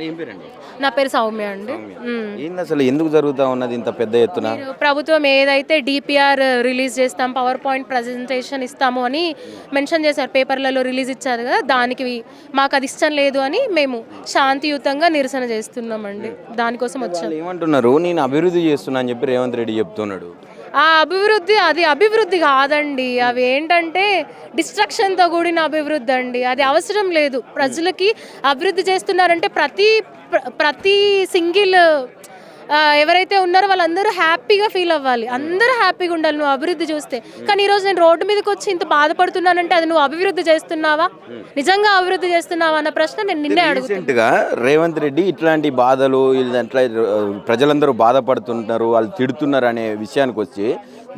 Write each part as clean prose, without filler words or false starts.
ఏం పేరండి? నా పేరు సౌమ్య అండి. ఏంది అసలు ఎందుకు జరుగుతా ఉన్నది ఇంత పెద్ద ఎత్తున? ప్రభుత్వం ఏదైతే డిపిఆర్ రిలీజ్ చేస్తాం, పవర్ పాయింట్ ప్రజెంటేషన్ ఇస్తాము అని మెన్షన్ చేశారు, పేపర్లలో రిలీజ్ ఇచ్చారు కదా, దానికి మాకు అది ఇష్టం లేదు అని మేము శాంతియుతంగా నిరసన చేస్తున్నామండి. దానికోసం వచ్చాం. వాళ్ళు ఏమంటున్నారు, నేను అభివృద్ధి చేస్తున్నా అని చెప్పి రేవంత్ రెడ్డి చెప్తున్నాడు. ఆ అభివృద్ధి అది అభివృద్ధి కాదండి. అవి ఏంటంటే డిస్ట్రక్షన్తో కూడిన అభివృద్ధి అండి. అది అవసరం లేదు. ప్రజలకి అభివృద్ధి చేస్తున్నారంటే ప్రతి సింగిల్ ఎవరైతే ఉన్నారో వాళ్ళందరూ హ్యాపీగా ఫీల్ అవ్వాలి, అందరూ హ్యాపీగా ఉండాలి నువ్వు అభివృద్ధి చూస్తే. కానీ ఈరోజు నేను రోడ్డు మీదకి వచ్చి ఇంత బాధపడుతున్నానంటే అది నువ్వు అభివృద్ధి చేస్తున్నావా, నిజంగా అభివృద్ధి చేస్తున్నావా అన్న ప్రశ్న నేను నిన్నే రీసెంట్గా రేవంత్ రెడ్డి ఇట్లాంటి బాధలు అట్లా ప్రజలందరూ బాధపడుతుంటారు, వాళ్ళు తిడుతున్నారు అనే విషయానికి వచ్చి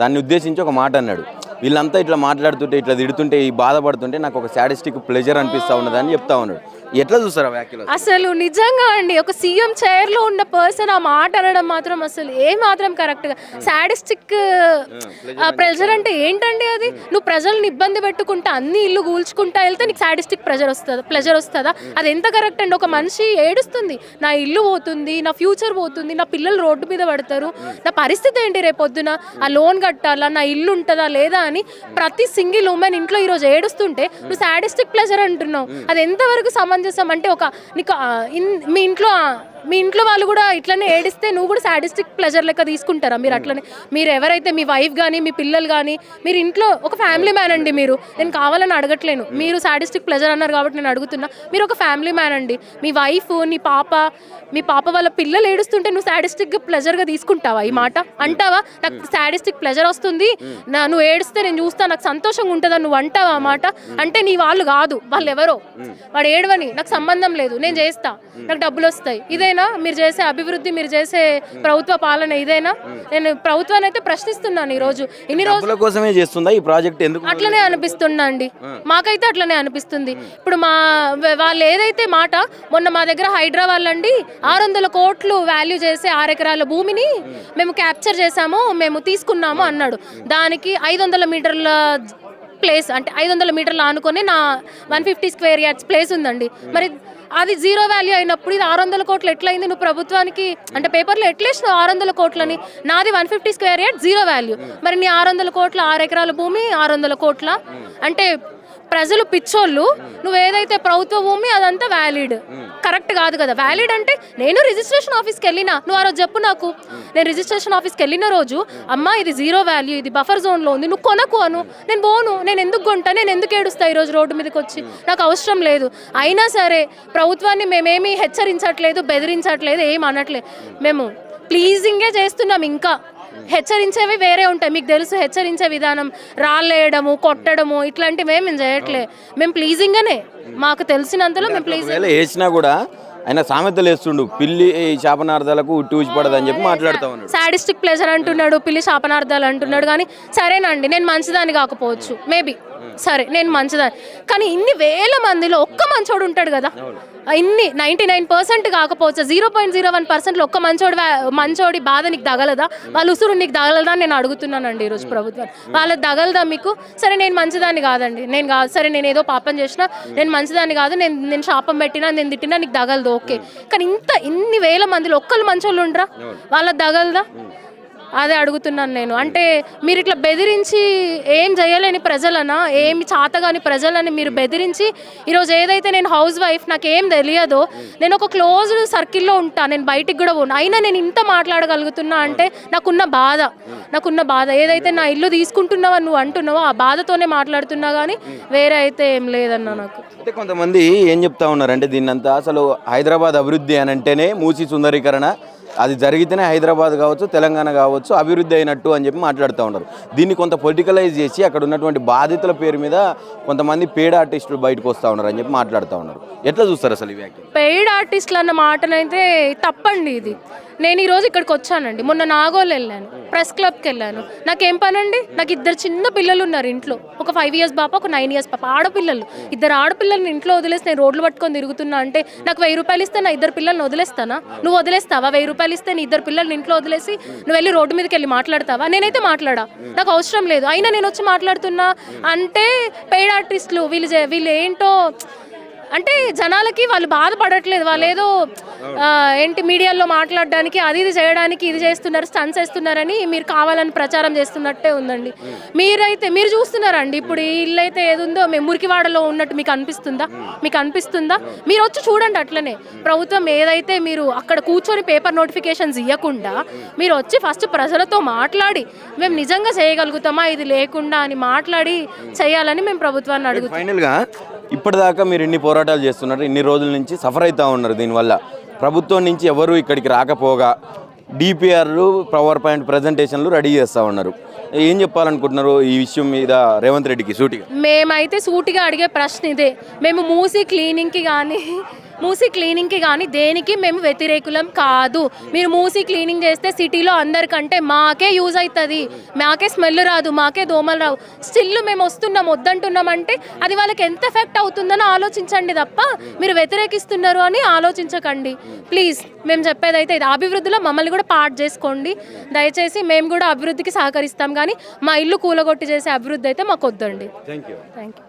దాన్ని ఉద్దేశించి ఒక మాట అన్నాడు. వీళ్ళంతా ఇట్లా మాట్లాడుతుంటే, ఇట్లా తిడుతుంటే, ఈ బాధపడుతుంటే నాకు ఒక సాడిస్టిక్ ప్లెజర్ అనిపిస్తూ ఉన్నది అని చెప్తా ఉన్నాడు. ఎట్లా చూస్తారా వ్యాఖ్యలు? అసలు నిజంగా అండి, ఒక సీఎం చైర్లో ఉన్న పర్సన్ ఆ మాట అనడం మాత్రం అసలు ఏ మాత్రం కరెక్ట్గా. సాడిస్టిక్ ప్రెజర్ అంటే ఏంటండి? అది నువ్వు ప్రజల్ని ఇబ్బంది పెట్టుకుంటా అన్ని ఇల్లు కూల్చుకుంటా వెళ్తే నీకు సాడిస్టిక్ ప్లెజర్ వస్తుందా? అది ఎంత కరెక్ట్ అండి? ఒక మనిషి ఏడుస్తుంది, నా ఇల్లు పోతుంది, నా ఫ్యూచర్ పోతుంది, నా పిల్లలు రోడ్డు మీద పడతారు, నా పరిస్థితి ఏంటి రేపొద్దున, ఆ లోన్ కట్టాలా, నా ఇల్లు ఉంటుందా లేదా అని ప్రతి సింగిల్ ఉమెన్ ఇంట్లో ఈరోజు ఏడుస్తుంటే నువ్వు సాడిస్టిక్ ప్లెజర్ అంటున్నావు. అది ఎంతవరకు సమంజసం అంటే? ఒక నీకు మీ ఇంట్లో వాళ్ళు కూడా ఇట్లనే ఏడిస్తే నువ్వు కూడా సాడిస్టిక్ ప్లెజర్ లెక్క తీసుకుంటారా? మీరు అట్లనే, మీరు ఎవరైతే మీ వైఫ్ కానీ మీ పిల్లలు కానీ, మీరు ఇంట్లో ఒక ఫ్యామిలీ మ్యాన్ అండి. నేను కావాలని అడగట్లేను, మీరు సాడిస్టిక్ ప్లెజర్ అన్నారు కాబట్టి నేను అడుగుతున్నా. మీరు ఒక ఫ్యామిలీ మ్యాన్ అండి. మీ వైఫ్, మీ పాప వాళ్ళ పిల్లలు ఏడుస్తుంటే నువ్వు సాడిస్టిక్ ప్లెజర్గా తీసుకుంటావా? ఈ మాట అంటావా? నాకు సాడిస్టిక్ ప్లెజర్ వస్తుంది, నువ్వు ఏడిస్తే నేను చూస్తా, నాకు సంతోషంగా ఉంటుందా నువ్వు అంటావా ఆ మాట? అంటే నీ వాళ్ళు కాదు, వాళ్ళు ఎవరో, వాడు ఏడవని, నాకు సంబంధం లేదు, నేను చేస్తా, నాకు డబ్బులు వస్తాయి. ఇదేనా మీరు చేసే అభివృద్ధి, మీరు చేసే ప్రభుత్వ పాలన? ఇదేనా? నేను ప్రభుత్వాన్ని అయితే ప్రశ్నిస్తున్నాను ఈరోజు. ఇన్ని రోజుల కోసమే చేస్తుందా ఈ ప్రాజెక్ట్? ఎందుకు అట్లనే అనిపిస్తుందా అండి? మాకైతే అట్లనే అనిపిస్తుంది. ఇప్పుడు వాళ్ళు ఏదైతే మాట, మొన్న మా దగ్గర హైదరాబాద్ అండి 600 కోట్లు వాల్యూ చేసే 6 ఎకరాల భూమిని మేము క్యాప్చర్ చేసాము, మేము తీసుకున్నాము అన్నాడు. దానికి 500 మీటర్ల ప్లేస్, అంటే 500 మీటర్లు ఆనుకొని నా 150 స్క్వేర్ యార్డ్స్ ప్లేస్ ఉందండి. మరి అది జీరో వాల్యూ అయినప్పుడు ఇది 600 కోట్లు ఎట్లయింది? నువ్వు ప్రభుత్వానికి అంటే పేపర్లో ఎట్లేసినావు 600 కోట్లని? నాది 150 స్క్వేర్ యార్డ్ జీరో వాల్యూ. మరి నీ 600 కోట్ల 6 ఎకరాల భూమి 600 కోట్ల అంటే ప్రజలు పిచ్చోళ్ళు. నువ్వు ఏదైతే ప్రభుత్వ భూమి అదంతా వ్యాలిడ్, కరెక్ట్ కాదు కదా. వ్యాలిడ్ అంటే నేను రిజిస్ట్రేషన్ ఆఫీస్కి వెళ్ళినా, నువ్వు ఆ రోజు చెప్పు నాకు. నేను రిజిస్ట్రేషన్ ఆఫీస్కి వెళ్ళిన రోజు, అమ్మా ఇది జీరో వాల్యూ, ఇది బఫర్ జోన్లో ఉంది, నువ్వు కొనకు అను. నేను పోను, నేను ఎందుకు కొంటా, నేను ఎందుకు ఏడుస్తా ఈరోజు రోడ్డు మీదకి వచ్చి? నాకు అవసరం లేదు. అయినా సరే ప్రభుత్వాన్ని మేమేమీ హెచ్చరించట్లేదు, బెదిరించట్లేదు, ఏం అనట్లేదు. మేము ప్లీజింగే చేస్తున్నాం. ఇంకా హెచ్చరించేవి వేరే ఉంటాయి, మీకు తెలుసు. హెచ్చరించే విధానం, రాళ్ళేయడము, కొట్టడము, ఇట్లాంటివి మేము చేయట్లే. మేము ప్లీజింగ్గానే, మాకు తెలిసినంతలో మేము ప్లీజింగ్ వేసినా కూడా ఆయన సామెతలు వేస్తుండు, పిల్లి శాపనార్థాలకు ఉట్టి అని చెప్పి మాట్లాడుతూ ఉన్నాడు. సాడిస్టిక్ ప్లెజర్ అంటున్నాడు, పిల్లి శాపనార్థాలు అంటున్నాడు. కానీ సరేనండి, నేను మంచిదాన్ని కాకపోవచ్చు, మేబీ సరే నేను మంచిదాన్ని, కానీ ఇన్ని వేల మందిలో ఒక్క మంచోడు ఉంటాడు కదా. ఇన్ని 99% కాకపోవచ్చు, 0.01%లో ఒక్క మంచోడి బాధ నీకు తగలదా? వాళ్ళ ఉసురు నీకు తగలదా అని నేను అడుగుతున్నానండి ఈరోజు ప్రభుత్వం. వాళ్ళకి తగలదా మీకు? సరే నేను మంచిదాన్ని కాదండి, నేను కాదు, సరే నేను ఏదో పాపం చేసినా, నేను మంచిదాన్ని కాదు, నేను శాపం పెట్టినా, నేను తిట్టినా, నీకు తగలదు, ఓకే. కానీ ఇన్ని వేల మందిలో ఒక్కళ్ళు మంచోళ్ళు ఉండరా? వాళ్ళకి తగలదా? అదే అడుగుతున్నాను నేను. అంటే మీరు ఇట్లా బెదిరించి ఏం చేయలేని ప్రజలనా, ఏమి చాతగాని ప్రజలని మీరు బెదిరించి ఈరోజు ఏదైతే నేను హౌస్ వైఫ్, నాకేం తెలియదో, నేను ఒక క్లోజ్డ్ సర్కిల్లో ఉంటా, నేను బయటికి కూడా పోను, అయినా నేను ఇంత మాట్లాడగలుగుతున్నా అంటే నాకున్న బాధ ఏదైతే నా ఇల్లు తీసుకుంటున్నావో నువ్వు అంటున్నావో ఆ బాధతోనే మాట్లాడుతున్నా, కానీ వేరే అయితే ఏం లేదన్నా నాకు. అంటే కొంతమంది ఏం చెప్తా ఉన్నారంటే, దీన్నంతా అసలు హైదరాబాద్ అభివృద్ధి అని అంటేనే మూసి సుందరీకరణ, అది జరిగితేనే హైదరాబాద్ కావచ్చు, తెలంగాణ కావచ్చు అభివృద్ధి అయినట్టు అని చెప్పి మాట్లాడుతూ ఉన్నారు. దీన్ని కొంత పొలిటికలైజ్ చేసి అక్కడ ఉన్నటువంటి బాధితుల పేరు మీద కొంతమంది పెయిడ్ ఆర్టిస్టులు బయటకు వస్తూ ఉన్నారు అని చెప్పి మాట్లాడుతూ ఉన్నారు. ఎట్లా చూస్తారు అసలు ఈ వ్యాఖ్య? పెయిడ్ ఆర్టిస్టులు అన్న మాటనైతే తప్పండి. ఇది నేను ఈరోజు ఇక్కడికి వచ్చానండి, మొన్న నాగోల్ వెళ్ళాను, ప్రెస్ క్లబ్కి వెళ్ళాను. నాకేం పని అండి? నాకు 2 చిన్న పిల్లలు ఉన్నారు ఇంట్లో, ఒక 5 years పాప, ఒక 9 years పాప, ఆడపిల్లలు. 2 ఆడపిల్లల్ని ఇంట్లో వదిలేసి నేను రోడ్లు పట్టుకొని తిరుగుతున్నా అంటే నాకు 1000 రూపాయలు ఇస్తే నా 2 పిల్లల్ని వదిలేస్తానా? నువ్వు వదిలేస్తావా? 1000 రూపాయలు ఇస్తే నీ 2 పిల్లల్ని ఇంట్లో వదిలేసి నువ్వు వెళ్ళి రోడ్డు మీదకి వెళ్ళి మాట్లాడతావా? నేనైతే మాట్లాడా, నాకు అవసరం లేదు. అయినా నేను వచ్చి మాట్లాడుతున్నా అంటే పెయిడ్ ఆర్టిస్టులు వీళ్ళు ఏంటో అంటే జనాలకి వాళ్ళు బాధపడట్లేదు, వాళ్ళు ఏదో ఏంటి మీడియాలో మాట్లాడడానికి అది ఇది చేయడానికి ఇది చేస్తున్నారు, స్టన్స్ వేస్తున్నారని మీరు కావాలని ప్రచారం చేస్తున్నట్టే ఉందండి. మీరు చూస్తున్నారండి ఇప్పుడు ఈ ఇల్లు అయితే ఏది ఉందో మేము మురికివాడలో ఉన్నట్టు మీకు అనిపిస్తుందా? మీరు వచ్చి చూడండి. అట్లనే ప్రభుత్వం ఏదైతే మీరు అక్కడ కూర్చొని పేపర్ నోటిఫికేషన్స్ ఇవ్వకుండా మీరు వచ్చి ఫస్ట్ ప్రజలతో మాట్లాడి మేము నిజంగా చేయగలుగుతామా ఇది లేకుండా అని మాట్లాడి చేయాలని మేము ప్రభుత్వాన్ని అడుగుతాం. ఫైనల్గా ఇప్పటిదాకా మీరు ఇన్ని పోరాటాలు చేస్తున్నారు, ఇన్ని రోజుల నుంచి సఫర్ అవుతూ ఉన్నారు. దీనివల్ల ప్రభుత్వం నుంచి ఎవరు ఇక్కడికి రాకపోగా డిపిఆర్లు పవర్ పాయింట్ ప్రజెంటేషన్లు రెడీ చేస్తూ ఉన్నారు. ఏం చెప్పాలనుకుంటున్నారు ఈ విషయం మీద రేవంత్ రెడ్డికి సూటిగా? మేమైతే సూటిగా అడిగే ప్రశ్న ఇదే, మేము మూసీ క్లీనింగ్కి కానీ దేనికి మేము వ్యతిరేకులం కాదు. మీరు మూసీ క్లీనింగ్ చేస్తే సిటీలో అందరికంటే మాకే యూజ్ అవుతుంది, మాకే స్మెల్ రాదు, మాకే దోమలు రావు. స్టిల్ మేము వద్దంటున్నామంటే అది వాళ్ళకి ఎంత ఎఫెక్ట్ అవుతుందని ఆలోచించండి తప్ప మీరు వ్యతిరేకిస్తున్నారు అని ఆలోచించకండి ప్లీజ్. మేము చెప్పేదైతే ఇది, అభివృద్ధిలో మమ్మల్ని కూడా పార్ట్ చేసుకోండి దయచేసి. మేము కూడా అభివృద్ధికి సహకరిస్తాం, కానీ మా ఇల్లు కూలగొట్టి చేసే అభివృద్ధి అయితే మాకు వద్దండి. Thank you. Thank you.